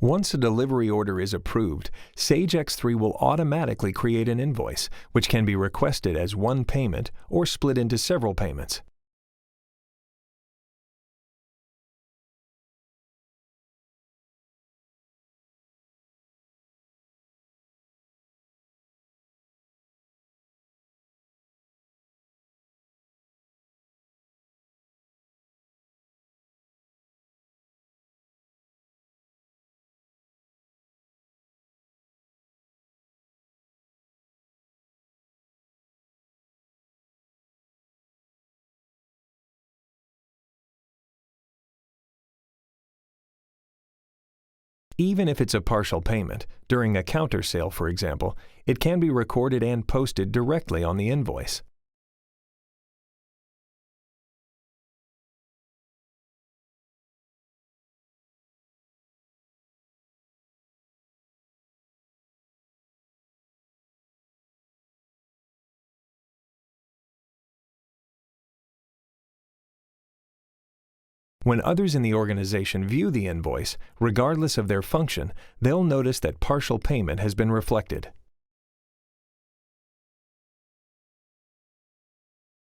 Once a delivery order is approved, Sage X3 will automatically create an invoice, which can be requested as one payment or split into several payments. Even if it's a partial payment, during a counter sale, for example, it can be recorded and posted directly on the invoice. When others in the organization view the invoice, regardless of their function, they'll notice that partial payment has been reflected.